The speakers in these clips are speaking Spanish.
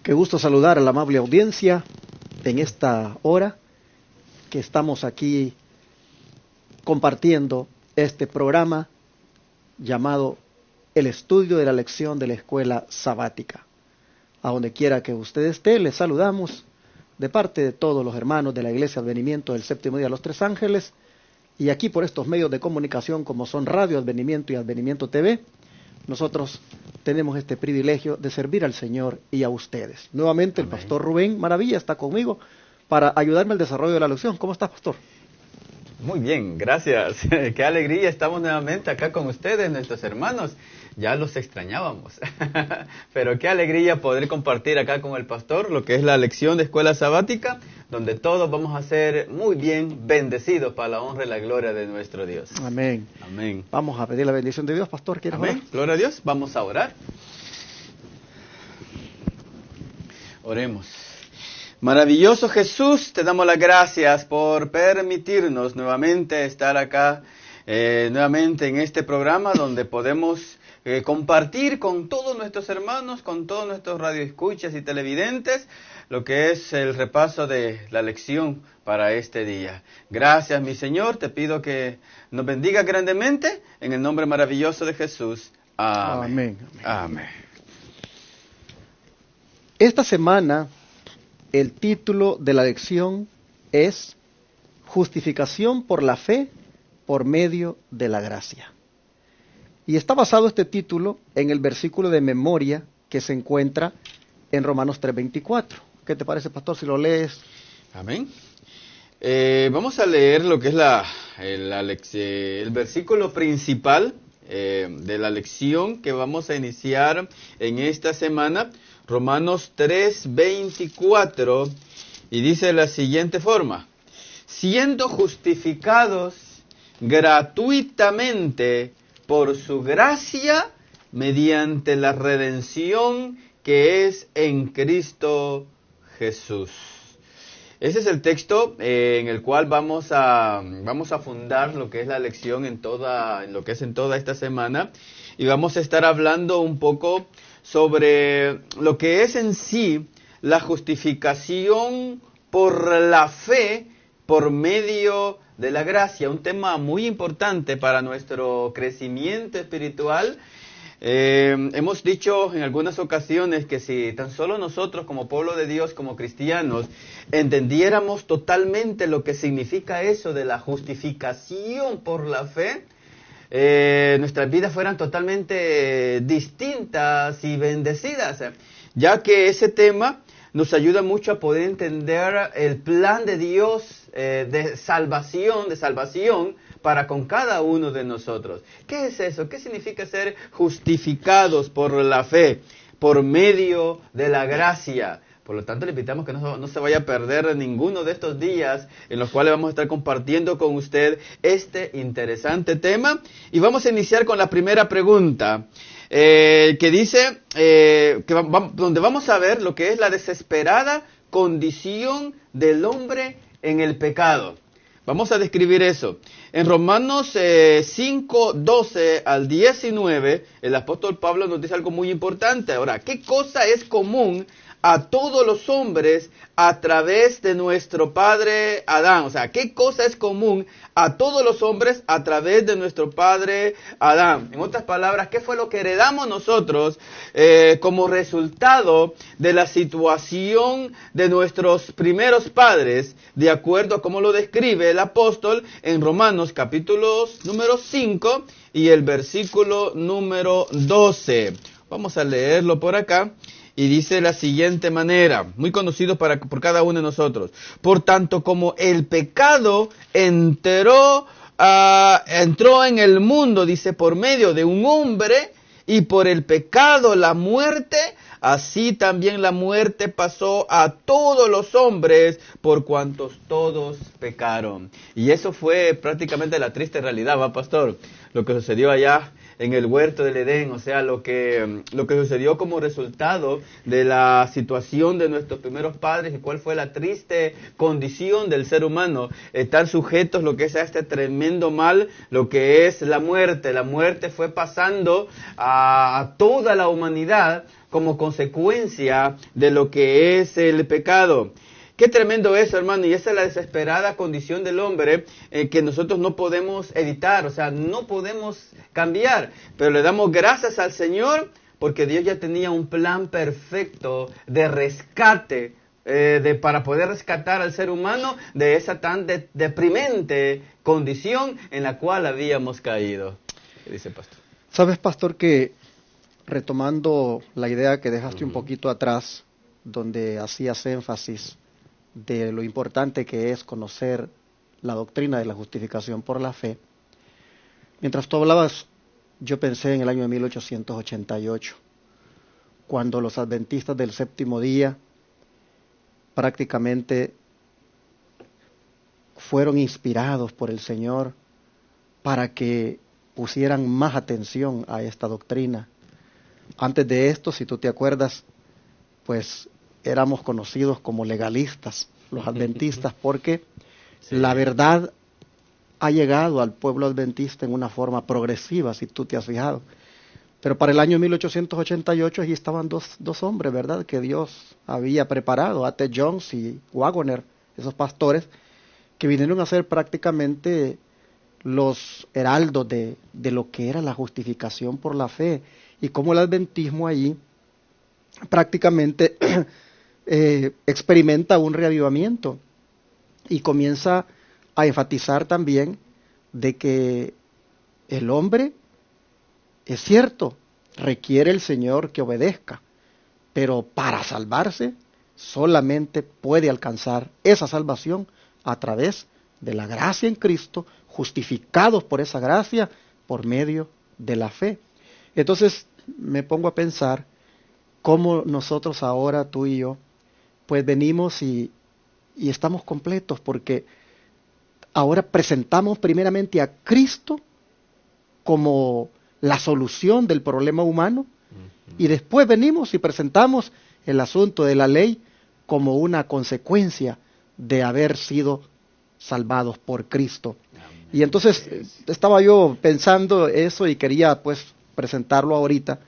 Qué gusto saludar a la amable audiencia en esta hora que estamos aquí compartiendo este programa llamado El Estudio de la Lección de la Escuela Sabática. A donde quiera que usted esté, les saludamos de parte de todos los hermanos de la Iglesia Advenimiento del Séptimo Día de los Tres Ángeles y aquí por estos medios de comunicación como son Radio Advenimiento y Advenimiento TV. Nosotros tenemos este privilegio de servir al Señor y a ustedes. Nuevamente el pastor Rubén Maravilla está conmigo para ayudarme al desarrollo de la lección. ¿Cómo estás, pastor? Muy bien, gracias. Qué alegría, estamos nuevamente acá con ustedes, nuestros hermanos. Ya los extrañábamos, pero qué alegría poder compartir acá con el pastor lo que es la lección de escuela sabática, donde todos vamos a ser muy bien bendecidos para la honra y la gloria de nuestro Dios. Amén. Amén. Vamos a pedir la bendición de Dios, pastor. ¿Quieres orar? Amén. Gloria a Dios. Vamos a orar. Oremos. Maravilloso Jesús, te damos las gracias por permitirnos nuevamente estar acá, nuevamente en este programa donde podemos compartir con todos nuestros hermanos, con todos nuestros radioescuchas y televidentes, lo que es el repaso de la lección para este día. Gracias, mi Señor, te pido que nos bendiga grandemente en el nombre maravilloso de Jesús. Amén. Amén. Amén. Esta semana el título de la lección es Justificación por la fe por medio de la gracia. Y está basado este título en el versículo de memoria que se encuentra en Romanos 3:24. ¿Qué te parece, pastor, si lo lees? Amén. Vamos a leer lo que es el versículo principal de la lección que vamos a iniciar en esta semana, Romanos 3:24, y dice de la siguiente forma: siendo justificados gratuitamente por su gracia mediante la redención que es en Cristo Jesús. Ese es el texto en el cual vamos a fundar lo que es la lección en toda esta semana, y vamos a estar hablando un poco sobre lo que es en sí la justificación por la fe por medio de la gracia, un tema muy importante para nuestro crecimiento espiritual. Hemos dicho en algunas ocasiones que si tan solo nosotros como pueblo de Dios, como cristianos, entendiéramos totalmente lo que significa eso de la justificación por la fe, nuestras vidas fueran totalmente distintas y bendecidas, ya que ese tema nos ayuda mucho a poder entender el plan de Dios de salvación para con cada uno de nosotros. ¿Qué es eso? ¿Qué significa ser justificados por la fe, por medio de la gracia? Por lo tanto, le invitamos que no se vaya a perder ninguno de estos días en los cuales vamos a estar compartiendo con usted este interesante tema. Y vamos a iniciar con la primera pregunta, que dice, donde vamos a ver lo que es la desesperada condición del hombre en el pecado. Vamos a describir eso. En Romanos 5:12 al 19, el apóstol Pablo nos dice algo muy importante. Ahora, ¿qué cosa es común a todos los hombres a través de nuestro padre Adán? O sea, ¿qué cosa es común a todos los hombres a través de nuestro padre Adán? En otras palabras, ¿qué fue lo que heredamos nosotros como resultado de la situación de nuestros primeros padres, de acuerdo a cómo lo describe el apóstol en Romanos capítulo número 5 y el versículo número 12? Vamos a leerlo por acá. Y dice de la siguiente manera, muy conocido por cada uno de nosotros: por tanto, como el pecado entró en el mundo, dice, por medio de un hombre, y por el pecado la muerte, así también la muerte pasó a todos los hombres, por cuantos todos pecaron. Y eso fue prácticamente la triste realidad, ¿va, pastor? Lo que sucedió allá en el huerto del Edén, o sea, lo que sucedió como resultado de la situación de nuestros primeros padres, y cuál fue la triste condición del ser humano, estar sujetos lo que es a este tremendo mal, lo que es la muerte. La muerte fue pasando a toda la humanidad como consecuencia de lo que es el pecado. Qué tremendo eso, hermano, y esa es la desesperada condición del hombre que nosotros no podemos evitar, o sea, no podemos cambiar, pero le damos gracias al Señor porque Dios ya tenía un plan perfecto de rescate, para poder rescatar al ser humano de esa tan deprimente condición en la cual habíamos caído. ¿Qué dice, pastor? Sabes, pastor, que retomando la idea que dejaste un poquito atrás, donde hacías énfasis de lo importante que es conocer la doctrina de la justificación por la fe, mientras tú hablabas, yo pensé en el año de 1888, cuando los adventistas del séptimo día prácticamente fueron inspirados por el Señor para que pusieran más atención a esta doctrina. Antes de esto, si tú te acuerdas, pues éramos conocidos como legalistas, los adventistas, porque sí, la verdad ha llegado al pueblo adventista en una forma progresiva, si tú te has fijado. Pero para el año 1888 allí estaban dos hombres, ¿verdad?, que Dios había preparado, A.T. Jones y Waggoner, esos pastores, que vinieron a ser prácticamente los heraldos de lo que era la justificación por la fe, y cómo el adventismo allí prácticamente experimenta un reavivamiento y comienza a enfatizar también de que el hombre, es cierto, requiere el Señor que obedezca, pero para salvarse solamente puede alcanzar esa salvación a través de la gracia en Cristo, justificados por esa gracia por medio de la fe. Entonces me pongo a pensar cómo nosotros ahora, tú y yo, pues venimos y estamos completos, porque ahora presentamos primeramente a Cristo como la solución del problema humano, y después venimos y presentamos el asunto de la ley como una consecuencia de haber sido salvados por Cristo. Y entonces estaba yo pensando eso y quería pues presentarlo ahorita,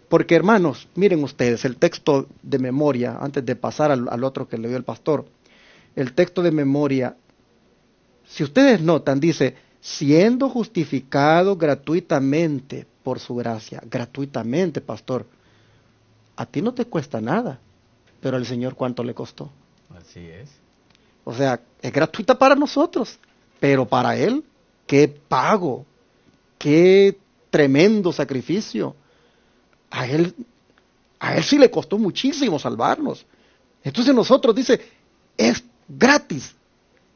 porque hermanos, miren ustedes, el texto de memoria, antes de pasar al otro que le dio el pastor, el texto de memoria, si ustedes notan, dice, siendo justificado gratuitamente por su gracia. Gratuitamente, pastor. A ti no te cuesta nada, pero al Señor ¿cuánto le costó? Así es. O sea, es gratuita para nosotros, pero para Él, qué pago, qué tremendo sacrificio. A él sí le costó muchísimo salvarnos. Entonces nosotros, dice, es gratis,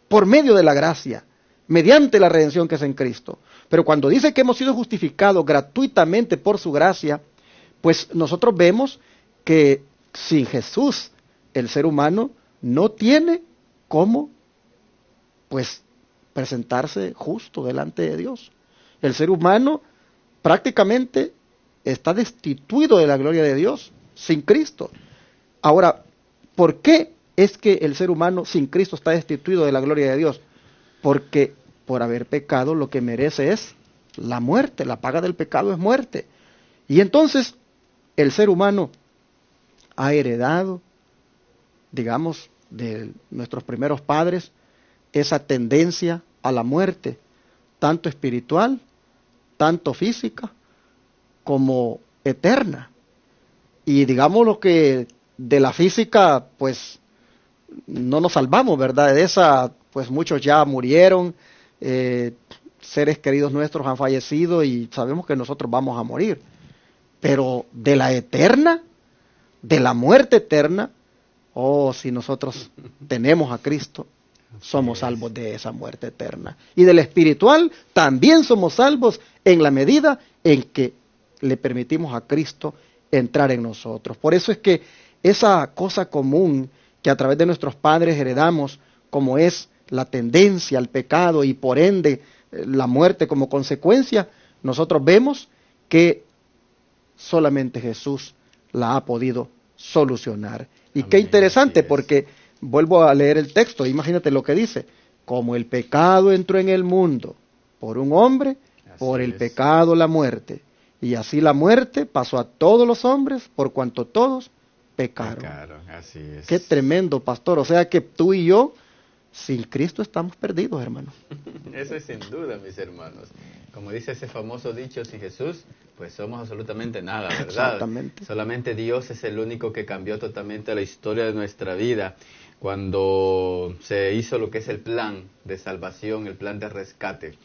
por medio de la gracia, mediante la redención que es en Cristo. Pero cuando dice que hemos sido justificados gratuitamente por su gracia, pues nosotros vemos que sin Jesús el ser humano no tiene cómo, pues, presentarse justo delante de Dios. El ser humano prácticamente está destituido de la gloria de Dios sin Cristo. Ahora, ¿por qué es que el ser humano sin Cristo está destituido de la gloria de Dios? Porque por haber pecado lo que merece es la muerte, la paga del pecado es muerte. Y entonces el ser humano ha heredado, digamos, de nuestros primeros padres, esa tendencia a la muerte, tanto espiritual, tanto física, como eterna. Y digamos lo que de la física, pues, no nos salvamos, ¿verdad? De esa, pues muchos ya murieron, seres queridos nuestros han fallecido y sabemos que nosotros vamos a morir. Pero de la eterna, de la muerte eterna, si nosotros tenemos a Cristo, somos salvos de esa muerte eterna. Y del espiritual también somos salvos en la medida en que le permitimos a Cristo entrar en nosotros. Por eso es que esa cosa común que a través de nuestros padres heredamos, como es la tendencia al pecado y por ende la muerte como consecuencia, nosotros vemos que solamente Jesús la ha podido solucionar. Y amén, qué interesante, porque vuelvo a leer el texto, imagínate lo que dice, como el pecado entró en el mundo por un hombre, por el pecado la muerte, Y así la muerte pasó a todos los hombres por cuanto todos pecaron. Pecaron, así es. Qué tremendo, pastor. O sea que tú y yo, sin Cristo, estamos perdidos, hermano. Eso es sin duda, mis hermanos. Como dice ese famoso dicho, sin Jesús, pues somos absolutamente nada, ¿verdad? Exactamente. Solamente Dios es el único que cambió totalmente la historia de nuestra vida cuando se hizo lo que es el plan de salvación, el plan de rescate.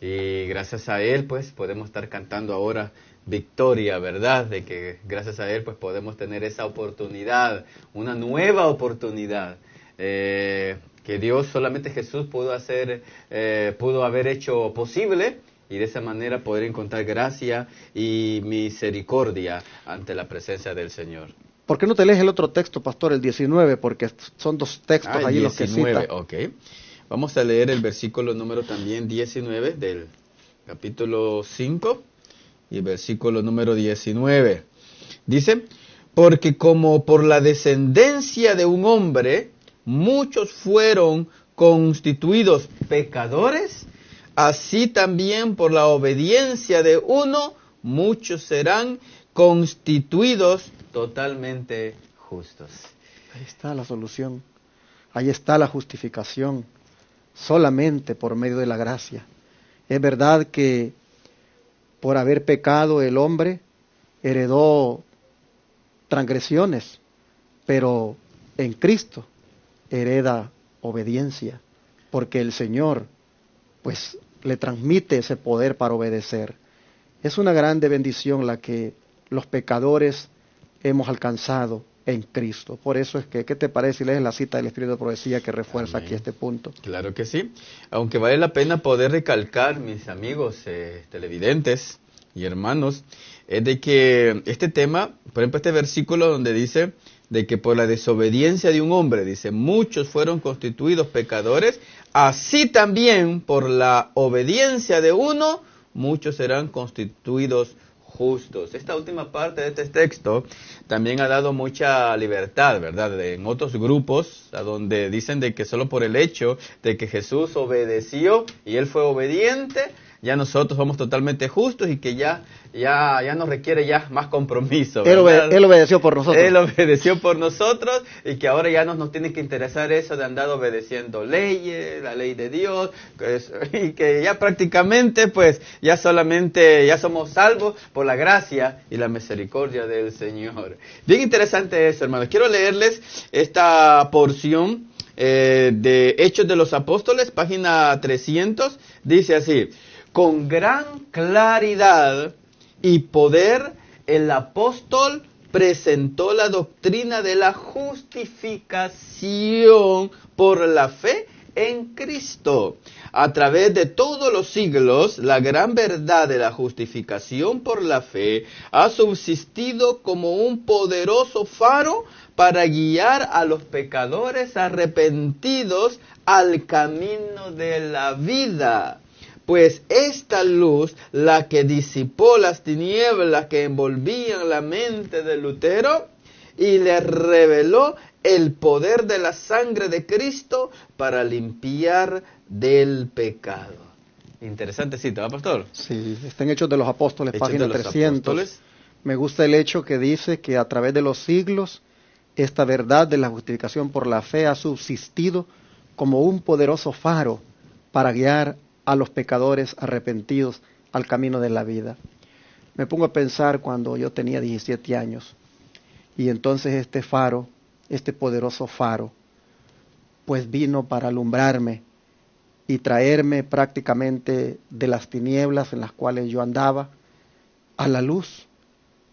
Y gracias a Él, pues, podemos estar cantando ahora victoria, ¿verdad? De que gracias a Él, pues, podemos tener esa oportunidad, una nueva oportunidad, que Dios, solamente Jesús pudo haber hecho posible, y de esa manera poder encontrar gracia y misericordia ante la presencia del Señor. ¿Por qué no te lees el otro texto, pastor, el 19? Porque son dos textos el allí los que 19, cita. ok. Vamos a leer el versículo número también 19 del capítulo 5 y el versículo número 19. Dice, porque como por la descendencia de un hombre muchos fueron constituidos pecadores, así también por la obediencia de uno muchos serán constituidos totalmente justos. Ahí está la solución. Ahí está la justificación. Solamente por medio de la gracia. Es verdad que por haber pecado el hombre heredó transgresiones, pero en Cristo hereda obediencia, porque el Señor pues le transmite ese poder para obedecer. Es una grande bendición la que los pecadores hemos alcanzado en Cristo. Por eso es que, ¿qué te parece si lees la cita del Espíritu de Profecía que refuerza Amén. Aquí este punto? Claro que sí. Aunque vale la pena poder recalcar, mis amigos televidentes y hermanos, es de que este tema, por ejemplo, este versículo donde dice de que por la desobediencia de un hombre, dice, muchos fueron constituidos pecadores, así también por la obediencia de uno, muchos serán constituidos justos. Esta última parte de este texto también ha dado mucha libertad, ¿verdad? En otros grupos, a donde dicen de que solo por el hecho de que Jesús obedeció y Él fue obediente, ya nosotros somos totalmente justos y que ya nos requiere ya más compromiso, ¿verdad? Él obedeció por nosotros. Él obedeció por nosotros y que ahora ya no nos tiene que interesar eso de andar obedeciendo leyes, la ley de Dios, y que ya prácticamente pues ya somos salvos por la gracia y la misericordia del Señor. Bien interesante eso, hermanos. Quiero leerles esta porción de Hechos de los Apóstoles, página 300, dice así: con gran claridad y poder el apóstol presentó la doctrina de la justificación por la fe en Cristo. A través de todos los siglos, la gran verdad de la justificación por la fe ha subsistido como un poderoso faro para guiar a los pecadores arrepentidos al camino de la vida. Pues esta luz, la que disipó las tinieblas que envolvían la mente de Lutero y le reveló el poder de la sangre de Cristo para limpiar del pecado. Interesante cita, ¿verdad, pastor? Sí, está en Hechos de los Apóstoles, Hechos página de los 300. Apóstoles. Me gusta el hecho que dice que a través de los siglos, esta verdad de la justificación por la fe ha subsistido como un poderoso faro para guiar a los pecadores arrepentidos al camino de la vida. Me pongo a pensar cuando yo tenía 17 años y entonces este faro, este poderoso faro, pues vino para alumbrarme y traerme prácticamente de las tinieblas en las cuales yo andaba a la luz.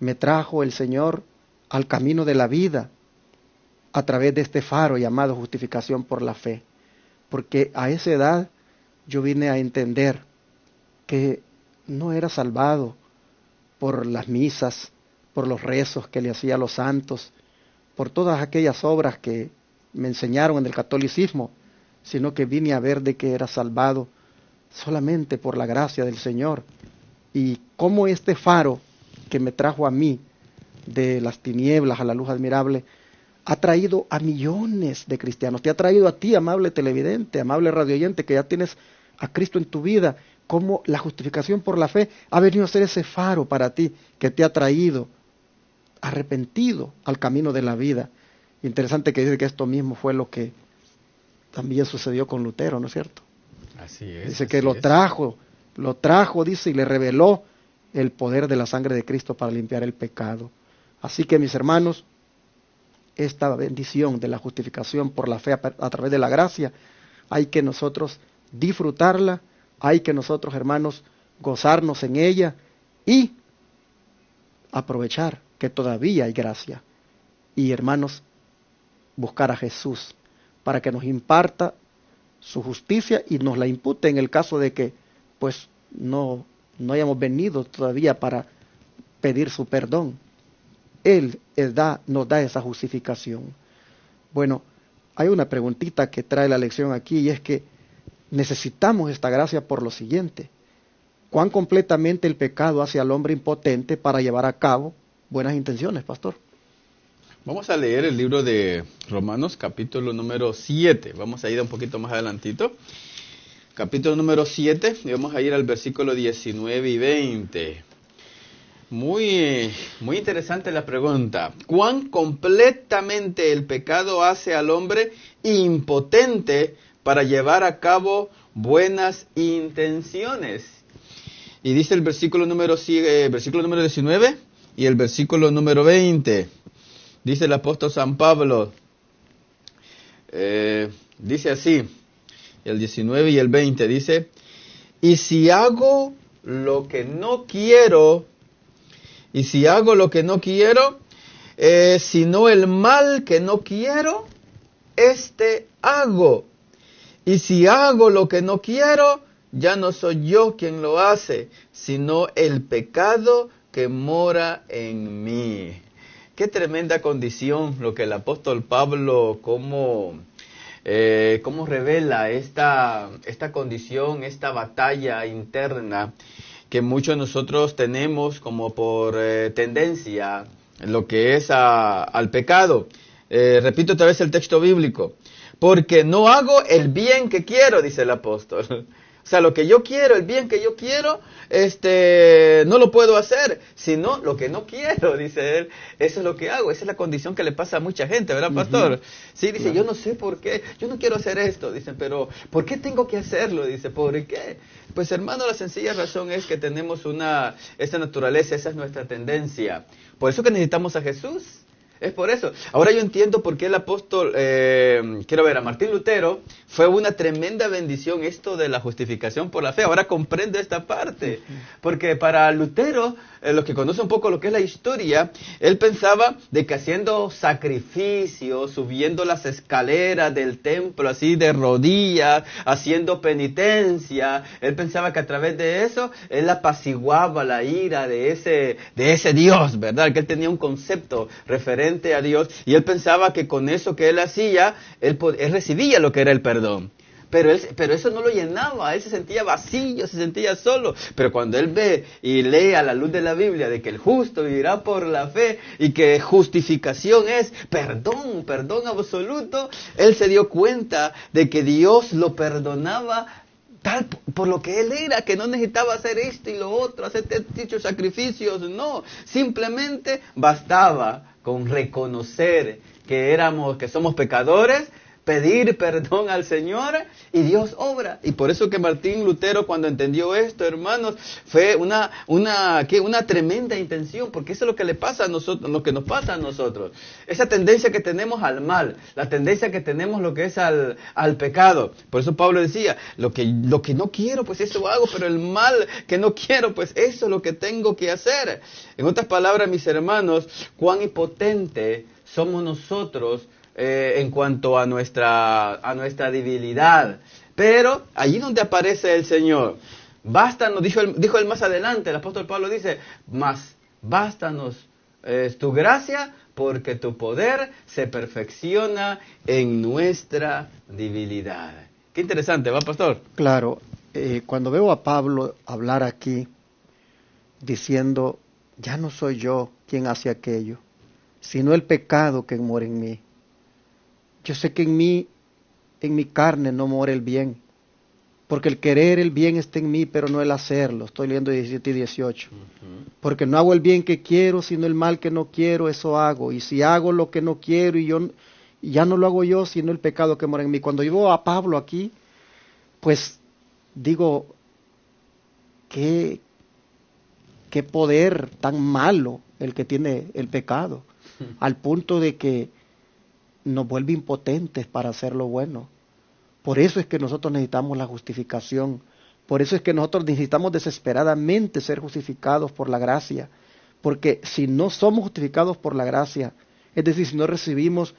Me trajo el Señor al camino de la vida a través de este faro llamado justificación por la fe, porque a esa edad yo vine a entender que no era salvado por las misas, por los rezos que le hacía a los santos, por todas aquellas obras que me enseñaron en el catolicismo, sino que vine a ver de que era salvado solamente por la gracia del Señor. Y cómo este faro que me trajo a mí de las tinieblas a la luz admirable ha traído a millones de cristianos. Te ha traído a ti, amable televidente, amable radioyente, que ya tienes a Cristo en tu vida. cómo la justificación por la fe ha venido a ser ese faro para ti que te ha traído arrepentido al camino de la vida. Interesante que dice que esto mismo fue lo que también sucedió con Lutero, ¿no es cierto? Así es. Dice que lo trajo, dice, y le reveló el poder de la sangre de Cristo para limpiar el pecado. Así que, mis hermanos, esta bendición de la justificación por la fe a través de la gracia, hay que nosotros disfrutarla, hay que nosotros, hermanos, gozarnos en ella y aprovechar que todavía hay gracia. Y, hermanos, buscar a Jesús para que nos imparta su justicia y nos la impute en el caso de que pues no hayamos venido todavía para pedir su perdón. Él nos da esa justificación. Bueno, hay una preguntita que trae la lección aquí y es que necesitamos esta gracia por lo siguiente: ¿cuán completamente el pecado hace al hombre impotente para llevar a cabo buenas intenciones, pastor? Vamos a leer el libro de Romanos, capítulo número 7. Vamos a ir un poquito más adelantito. Capítulo número 7, y vamos a ir al versículo 19 y 20. Muy interesante la pregunta. ¿Cuán completamente el pecado hace al hombre impotente para llevar a cabo buenas intenciones? Y dice el versículo número 19 y el versículo número 20. Dice el apóstol San Pablo, dice así, el 19 y el 20, dice: y si hago lo que no quiero, sino el mal que no quiero, hago. Y si hago lo que no quiero, ya no soy yo quien lo hace, sino el pecado que mora en mí. Qué tremenda condición lo que el apóstol Pablo, cómo revela esta condición, esta batalla interna que muchos de nosotros tenemos como por tendencia, lo que es al pecado. Repito otra vez el texto bíblico: porque no hago el bien que quiero, dice el apóstol. O sea, lo que yo quiero, el bien que yo quiero, no lo puedo hacer, sino lo que no quiero, dice él. Eso es lo que hago. Esa es la condición que le pasa a mucha gente, ¿verdad, pastor? Sí, dice, yo no sé por qué, yo no quiero hacer esto, dicen, pero ¿por qué tengo que hacerlo? Dice, ¿por qué? Pues, hermano, la sencilla razón es que tenemos esa naturaleza, esa es nuestra tendencia. Por eso que necesitamos a Jesús. Es por eso. Ahora yo entiendo por qué el apóstol, a Martín Lutero, fue una tremenda bendición esto de la justificación por la fe. Ahora comprendo esta parte. Porque para Lutero, los que conocen un poco lo que es la historia, él pensaba de que haciendo sacrificios, subiendo las escaleras del templo así de rodillas, haciendo penitencia, él pensaba que a través de eso, él apaciguaba la ira de ese Dios, ¿verdad? Que él tenía un concepto referente a Dios, y él pensaba que con eso que él hacía, él recibía lo que era el perdón. Pero eso no lo llenaba, él se sentía vacío, se sentía solo. Pero cuando él ve y lee a la luz de la Biblia de que el justo vivirá por la fe y que justificación es perdón absoluto, él se dio cuenta de que Dios lo perdonaba tal por lo que él era, que no necesitaba hacer esto y lo otro, hacer dichos sacrificios, no, simplemente bastaba con reconocer que somos pecadores, pedir perdón al Señor y Dios obra. Y por eso que Martín Lutero, cuando entendió esto, hermanos, fue una tremenda intención, porque eso es lo que le pasa a nosotros, lo que nos pasa a nosotros. Esa tendencia que tenemos al mal, la tendencia que tenemos lo que es al pecado. Por eso Pablo decía, lo que no quiero, pues eso hago, pero el mal que no quiero, pues eso es lo que tengo que hacer. En otras palabras, mis hermanos, cuán impotente somos nosotros en cuanto a nuestra debilidad. Pero allí donde aparece el Señor, bástanos, dijo él más adelante, el apóstol Pablo dice, bástanos tu gracia, porque tu poder se perfecciona en nuestra debilidad. Qué interesante, ¿va, pastor? Claro, cuando veo a Pablo hablar aquí, diciendo, ya no soy yo quien hace aquello, sino el pecado que mora en mí. Yo sé que en mi carne no mora el bien, Porque el querer el bien está en mí, pero no el hacerlo. Estoy leyendo 17 y 18. Porque no hago el bien que quiero, sino el mal que no quiero, eso hago. Y si hago lo que no quiero, y ya no lo hago yo, sino el pecado que mora en mí. Cuando yo veo a Pablo aquí, pues digo, qué poder tan malo el que tiene el pecado, al punto de que nos vuelve impotentes para hacer lo bueno. Por eso es que nosotros necesitamos la justificación. Por eso es que nosotros necesitamos desesperadamente ser justificados por la gracia. Porque si no somos justificados por la gracia, es decir, si no recibimos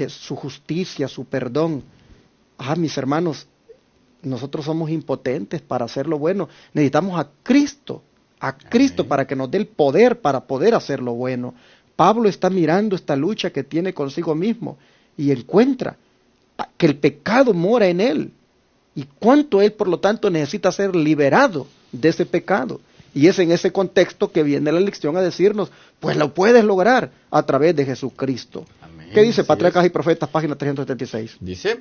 su justicia, su perdón, mis hermanos, nosotros somos impotentes para hacer lo bueno. Necesitamos a Cristo para que nos dé el poder para poder hacer lo bueno. Pablo está mirando esta lucha que tiene consigo mismo y encuentra que el pecado mora en él y cuánto él por lo tanto necesita ser liberado de ese pecado. Y es en ese contexto que viene la lección a decirnos, pues lo puedes lograr a través de Jesucristo. Amén. ¿Qué dice Patriarcas y Profetas, página 376? Dice,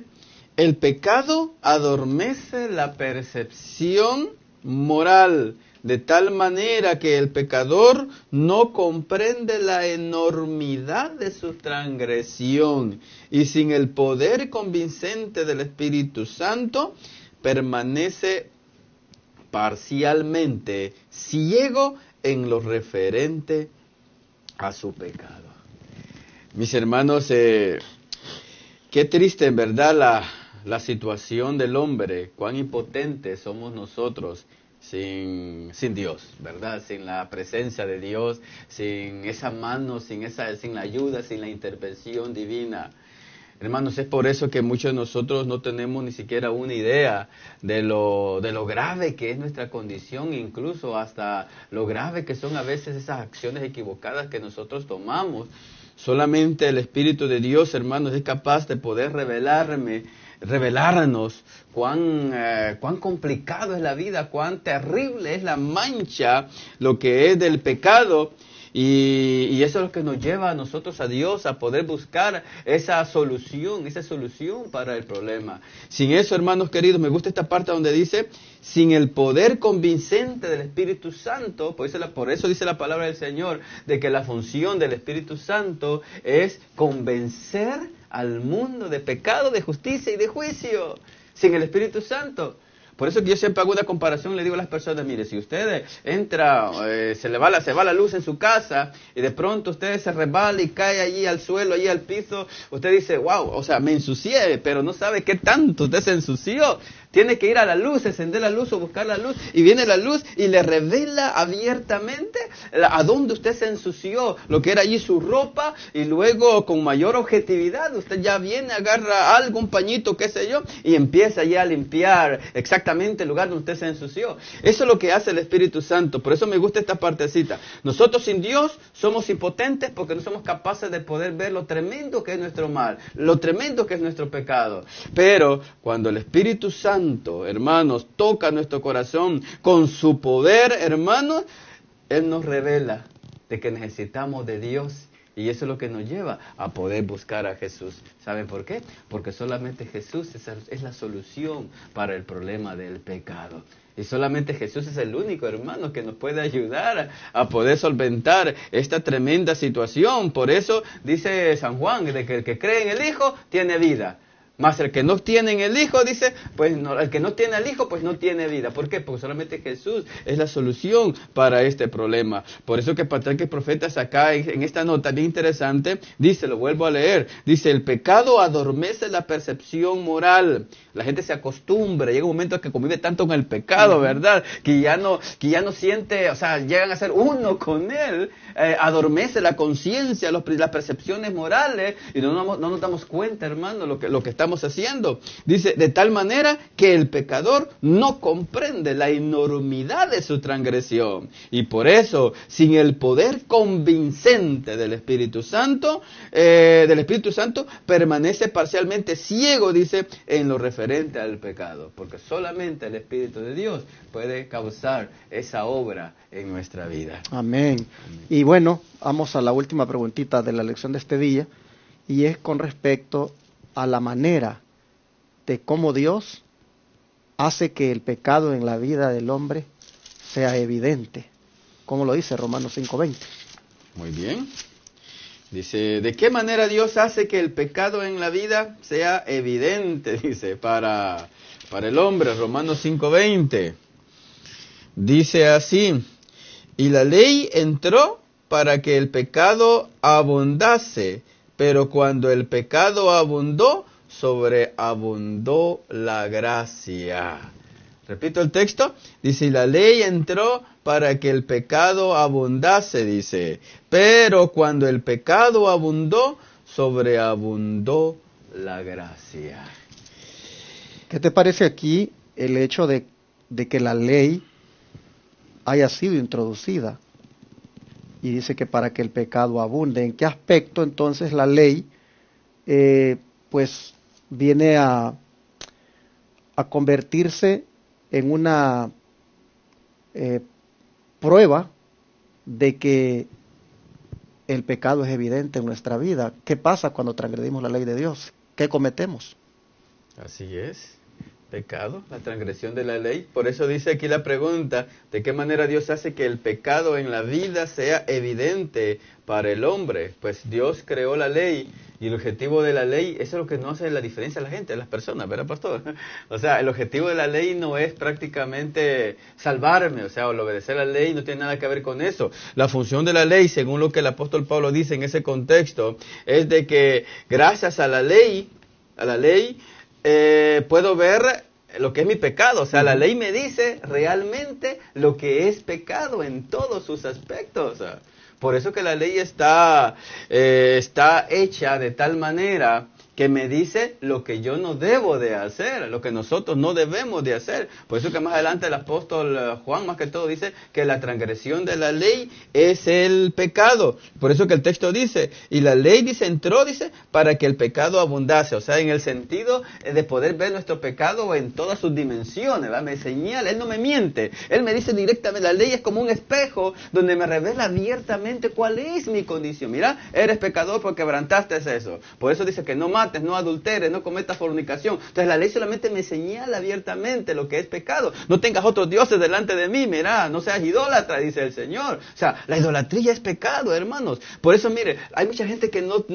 el pecado adormece la percepción moral, de tal manera que el pecador no comprende la enormidad de su transgresión y sin el poder convincente del Espíritu Santo permanece parcialmente ciego en lo referente a su pecado. Mis hermanos, qué triste en verdad la situación del hombre, cuán impotentes somos nosotros sin Dios, ¿verdad? Sin la presencia de Dios, sin esa mano, sin la ayuda, sin la intervención divina. Hermanos, es por eso que muchos de nosotros no tenemos ni siquiera una idea de lo grave que es nuestra condición, incluso hasta lo grave que son a veces esas acciones equivocadas que nosotros tomamos. Solamente el Espíritu de Dios, hermanos, es capaz de poder revelarnos cuán complicado es la vida, cuán terrible es la mancha, lo que es del pecado. Y eso es lo que nos lleva a nosotros, a Dios, a poder buscar esa solución para el problema. Sin eso, hermanos queridos, me gusta esta parte donde dice, sin el poder convincente del Espíritu Santo, por eso dice la palabra del Señor, de que la función del Espíritu Santo es convencer al mundo de pecado, de justicia y de juicio. Sin el Espíritu Santo. Por eso que yo siempre hago una comparación, le digo a las personas, mire, si usted entra, se va la luz en su casa y de pronto usted se resbala y cae allí al suelo, allí al piso, usted dice, wow, o sea, me ensucié, pero no sabe qué tanto usted se ensució. Tiene que ir a la luz, encender la luz o buscar la luz, y viene la luz y le revela abiertamente a dónde usted se ensució, lo que era allí su ropa, y luego con mayor objetividad usted ya viene, agarra algo, un pañito, qué sé yo, y empieza ya a limpiar exactamente el lugar donde usted se ensució. Eso es lo que hace el Espíritu Santo. Por eso me gusta esta partecita. Nosotros sin Dios somos impotentes porque no somos capaces de poder ver lo tremendo que es nuestro mal, lo tremendo que es nuestro pecado. Pero cuando el Espíritu Santo, hermanos, toca nuestro corazón con su poder, hermanos, Él nos revela de que necesitamos de Dios. Y eso es lo que nos lleva a poder buscar a Jesús. ¿Saben por qué? Porque solamente Jesús es la solución para el problema del pecado. Y solamente Jesús es el único, hermano, que nos puede ayudar a poder solventar esta tremenda situación. Por eso dice San Juan, de que el que cree en el Hijo tiene vida. Mas el que no tiene en el Hijo, dice, pues no, el que no tiene al Hijo, pues no tiene vida. ¿Por qué? Porque solamente Jesús es la solución para este problema. Por eso que Patriarcas y Profetas acá en esta nota bien interesante, dice, lo vuelvo a leer, dice, el pecado adormece la percepción moral. La gente se acostumbra, llega un momento que convive tanto con el pecado, ¿verdad? Que ya no siente, o sea, llegan a ser uno con él, adormece la conciencia, las percepciones morales, y no nos damos cuenta, hermano, lo que estamos haciendo. Dice, de tal manera que el pecador no comprende la enormidad de su transgresión. Y por eso, sin el poder convincente del Espíritu Santo, permanece parcialmente ciego, dice, en lo referente al pecado. Porque solamente el Espíritu de Dios puede causar esa obra en nuestra vida. Amén. Y bueno, vamos a la última preguntita de la lección de este día, y es con respecto a la manera de cómo Dios hace que el pecado en la vida del hombre sea evidente. ¿Cómo lo dice Romanos 5:20? Muy bien. Dice, ¿de qué manera Dios hace que el pecado en la vida sea evidente? Dice, para el hombre, Romanos 5:20. Dice así, y la ley entró para que el pecado abundase, pero cuando el pecado abundó, sobreabundó la gracia. Repito el texto, dice, la ley entró para que el pecado abundase, dice, pero cuando el pecado abundó, sobreabundó la gracia. ¿Qué te parece aquí el hecho de que la ley haya sido introducida? Y dice que para que el pecado abunde. ¿En qué aspecto entonces la ley pues viene a convertirse en una prueba de que el pecado es evidente en nuestra vida? ¿Qué pasa cuando transgredimos la ley de Dios? ¿Qué cometemos? Así es, pecado, la transgresión de la ley. Por eso dice aquí la pregunta, ¿de qué manera Dios hace que el pecado en la vida sea evidente para el hombre? Pues Dios creó la ley y el objetivo de la ley, eso es lo que no hace la diferencia a la gente, a las personas, ¿verdad, pastor? O sea, el objetivo de la ley no es prácticamente salvarme, o sea, el obedecer la ley no tiene nada que ver con eso. La función de la ley, según lo que el apóstol Pablo dice en ese contexto, es de que gracias a la ley, puedo ver lo que es mi pecado. O sea, la ley me dice realmente lo que es pecado en todos sus aspectos. Por eso que la ley está hecha de tal manera que me dice lo que yo no debo de hacer, lo que nosotros no debemos de hacer. Por eso que más adelante el apóstol Juan, más que todo, dice que la transgresión de la ley es el pecado. Por eso que el texto dice, y la ley dice, entró, dice, para que el pecado abundase. O sea, en el sentido de poder ver nuestro pecado en todas sus dimensiones, ¿verdad? Me señala, Él no me miente. Él me dice directamente, la ley es como un espejo donde me revela abiertamente cuál es mi condición. Mira, eres pecador porque quebrantaste eso. Por eso dice que no mates, no adulteres, no cometas fornicación. Entonces la ley solamente me señala abiertamente lo que es pecado. No tengas otros dioses delante de mí, mira, no seas idólatra, dice el Señor. O sea, la idolatría es pecado, hermanos. Por eso, mire, hay mucha gente que no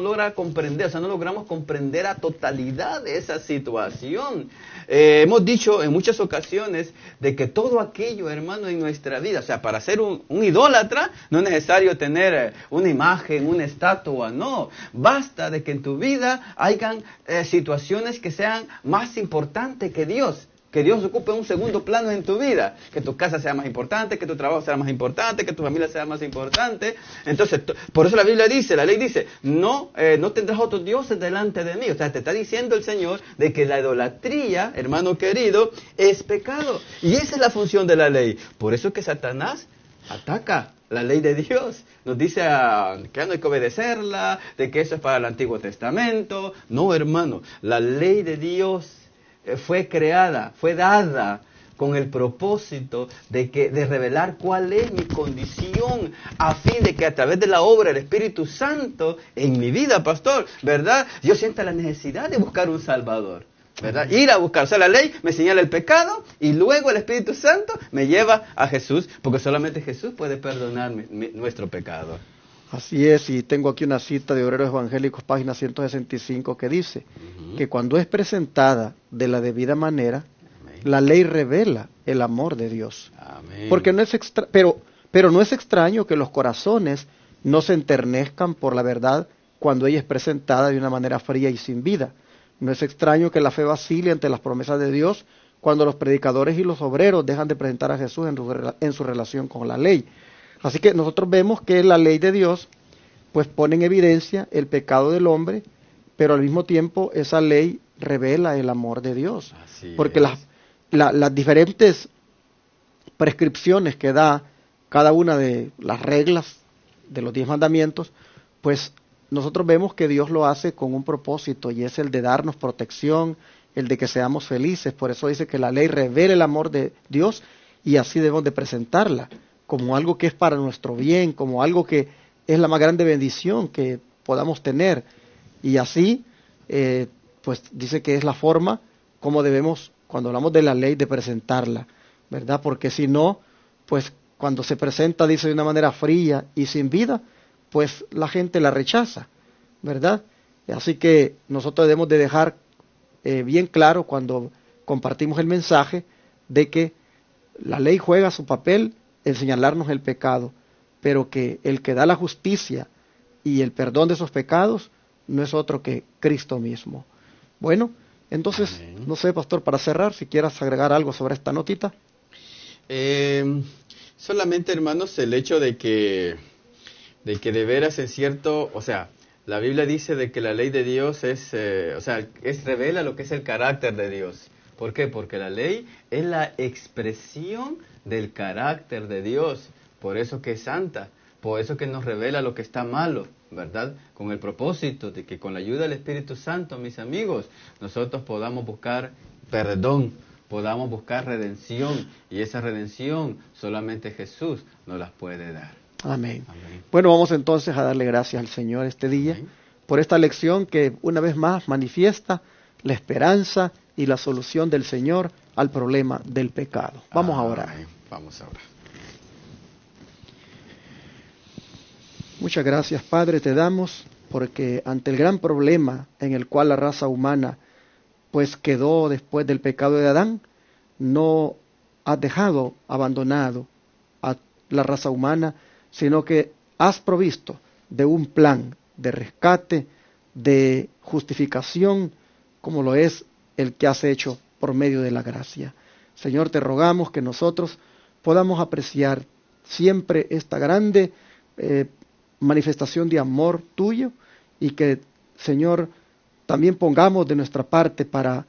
logra comprender, o sea, no logramos comprender a totalidad de esa situación. Hemos dicho en muchas ocasiones de que todo aquello, hermano, en nuestra vida, o sea, para ser un idólatra no es necesario tener una imagen, una estatua, no. Basta de que en tu vida hayan situaciones que sean más importantes que Dios. Que Dios ocupe un segundo plano en tu vida. Que tu casa sea más importante, que tu trabajo sea más importante, que tu familia sea más importante. Entonces, por eso la Biblia dice, la ley dice, no tendrás otros dioses delante de mí. O sea, te está diciendo el Señor de que la idolatría, hermano querido, es pecado. Y esa es la función de la ley. Por eso que Satanás ataca la ley de Dios. Nos dice que no hay que obedecerla, de que eso es para el Antiguo Testamento. No, hermano, la ley de Dios fue creada, fue dada con el propósito de revelar cuál es mi condición, a fin de que a través de la obra del Espíritu Santo en mi vida, pastor, ¿verdad? Yo sienta la necesidad de buscar un Salvador, ¿verdad? Ir a buscar, o sea, la ley me señala el pecado y luego el Espíritu Santo me lleva a Jesús, porque solamente Jesús puede perdonar nuestro pecado. Así es, y tengo aquí una cita de Obreros Evangélicos, página 165, que dice que cuando es presentada de la debida manera, la ley revela el amor de Dios. Amén. Porque no es pero no es extraño que los corazones no se enternezcan por la verdad cuando ella es presentada de una manera fría y sin vida. No es extraño que la fe vacile ante las promesas de Dios cuando los predicadores y los obreros dejan de presentar a Jesús en su relación con la ley. Así que nosotros vemos que la ley de Dios pues pone en evidencia el pecado del hombre, pero al mismo tiempo esa ley revela el amor de Dios. Así porque es. las diferentes prescripciones que da cada una de las reglas de los 10 mandamientos, pues nosotros vemos que Dios lo hace con un propósito, y es el de darnos protección, el de que seamos felices. Por eso dice que la ley revela el amor de Dios, y así debemos de presentarla, como algo que es para nuestro bien, como algo que es la más grande bendición que podamos tener. Y así, pues dice que es la forma como debemos cuando hablamos de la ley, de presentarla, ¿verdad? Porque si no, pues cuando se presenta, dice, de una manera fría y sin vida, pues la gente la rechaza, ¿verdad? Así que nosotros debemos de dejar bien claro cuando compartimos el mensaje de que la ley juega su papel en señalarnos el pecado, pero que el que da la justicia y el perdón de esos pecados no es otro que Cristo mismo. Bueno, entonces, Amén. no sé, pastor, para cerrar, si quieras agregar algo sobre esta notita. Solamente, hermanos, el hecho de que de veras es cierto, o sea, la Biblia dice de que la ley de Dios revela lo que es el carácter de Dios. ¿Por qué? Porque la ley es la expresión del carácter de Dios. Por eso que es santa, por eso que nos revela lo que está malo, ¿verdad? Con el propósito de que con la ayuda del Espíritu Santo, mis amigos, nosotros podamos buscar perdón, podamos buscar redención, y esa redención solamente Jesús nos las puede dar. Amén. Amén. Bueno, vamos entonces a darle gracias al Señor este día Amén. por esta lección que una vez más manifiesta la esperanza y la solución del Señor al problema del pecado. Vamos a orar. Amén. Vamos a orar. Muchas gracias, Padre, te damos porque ante el gran problema en el cual la raza humana pues quedó después del pecado de Adán, no has dejado abandonado a la raza humana, sino que has provisto de un plan de rescate, de justificación, como lo es el que has hecho por medio de la gracia. Señor, te rogamos que nosotros podamos apreciar siempre esta grande manifestación de amor tuyo y que, Señor, también pongamos de nuestra parte para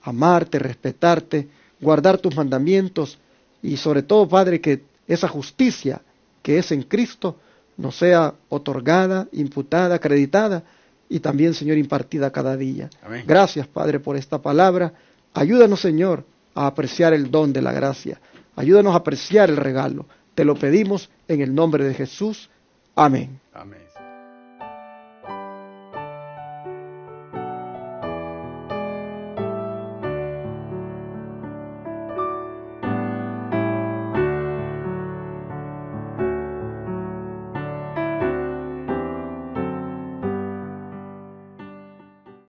amarte, respetarte, guardar tus mandamientos y sobre todo, Padre, que esa justicia que es en Cristo nos sea otorgada, imputada, acreditada y también, Señor, impartida cada día. Amén. Gracias, Padre, por esta palabra. Ayúdanos, Señor, a apreciar el don de la gracia. Ayúdanos a apreciar el regalo. Te lo pedimos en el nombre de Jesús. Amén. Amén.